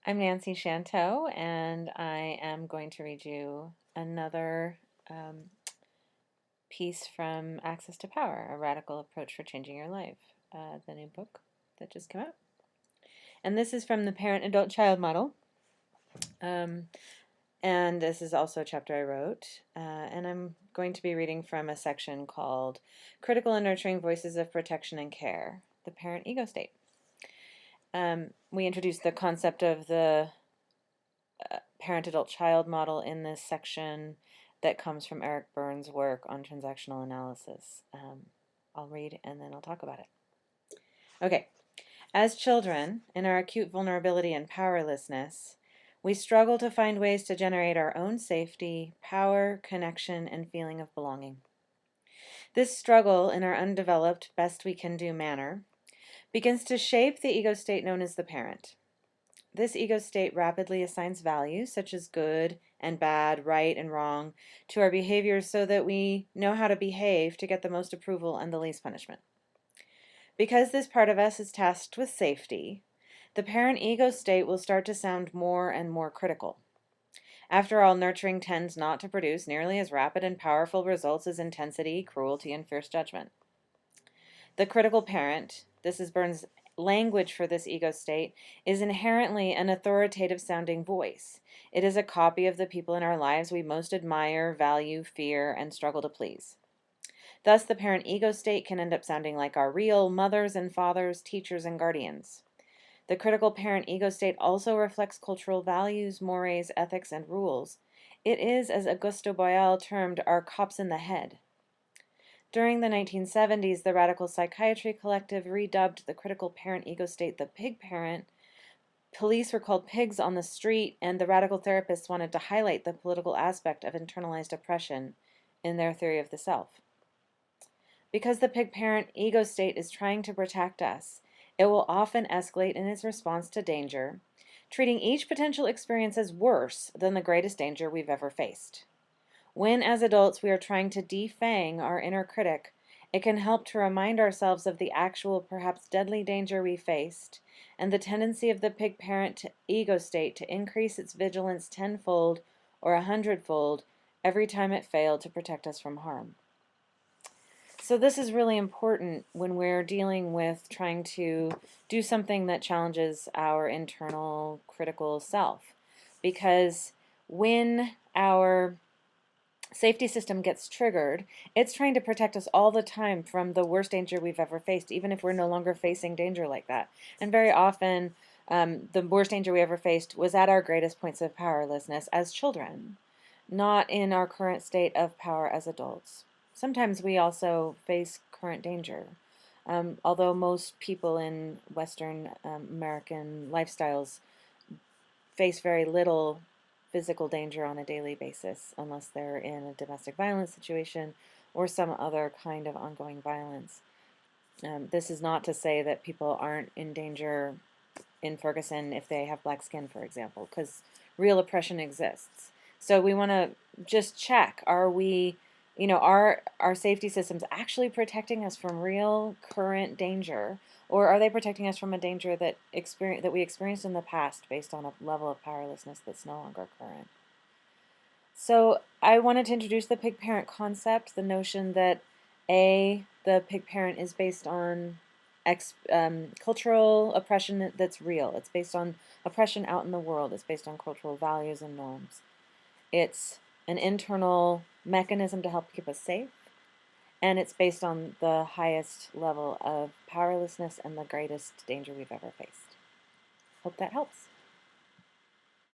I'm Nancy Shanteau, and I am going to read you another piece from Access to Power, A Radical Approach for Changing Your Life, the new book that just came out. And this is from the Parent-Adult-Child Model. And this is also a chapter I wrote. And I'm going to be reading from a section called Critical and Nurturing Voices of Protection and Care, the Parent Ego State. We introduced the concept of the parent-adult-child model in this section that comes from Eric Berne's work on transactional analysis. I'll read and then I'll talk about it. Okay. As children, in our acute vulnerability and powerlessness, we struggle to find ways to generate our own safety, power, connection, and feeling of belonging. This struggle in our undeveloped, best we can do manner begins to shape the ego state known as the parent. This ego state rapidly assigns values, such as good and bad, right and wrong, to our behaviors so that we know how to behave to get the most approval and the least punishment. Because this part of us is tasked with safety, the parent ego state will start to sound more and more critical. After all, nurturing tends not to produce nearly as rapid and powerful results as intensity, cruelty, and fierce judgment. The critical parent, this is Berne's language for this ego state, is inherently an authoritative sounding voice. It is a copy of the people in our lives we most admire, value, fear, and struggle to please. Thus, the parent ego state can end up sounding like our real mothers and fathers, teachers, and guardians. The critical parent ego state also reflects cultural values, mores, ethics, and rules. It is, as Augusto Boal termed, our cops in the head. During the 1970s, the Radical Psychiatry Collective redubbed the critical parent ego state the pig parent. Police were called pigs on the street, and the radical therapists wanted to highlight the political aspect of internalized oppression in their theory of the self. Because the pig parent ego state is trying to protect us, it will often escalate in its response to danger, treating each potential experience as worse than the greatest danger we've ever faced. When, as adults, we are trying to defang our inner critic, it can help to remind ourselves of the actual, perhaps deadly danger we faced, and the tendency of the pig parent ego state to increase its vigilance tenfold or 100-fold every time it failed to protect us from harm. So this is really important when we're dealing with trying to do something that challenges our internal critical self, because when our safety system gets triggered, it's trying to protect us all the time from the worst danger we've ever faced, even if we're no longer facing danger like that. And very often, the worst danger we ever faced was at our greatest points of powerlessness as children, not in our current state of power as adults. Sometimes we also face current danger. Although most people in Western American lifestyles face very little physical danger on a daily basis unless they're in a domestic violence situation or some other kind of ongoing violence. This is not to say that people aren't in danger in Ferguson if they have black skin, for example, because real oppression exists. So we want to just check, are we, are our safety systems actually protecting us from real current danger, or are they protecting us from a danger that we experienced in the past based on a level of powerlessness that's no longer current? So I wanted to introduce the pig parent concept, the notion that the pig parent is based on cultural oppression that's real. It's based on oppression out in the world. It's based on cultural values and norms. It's an internal mechanism to help keep us safe, and it's based on the highest level of powerlessness and the greatest danger we've ever faced. Hope that helps.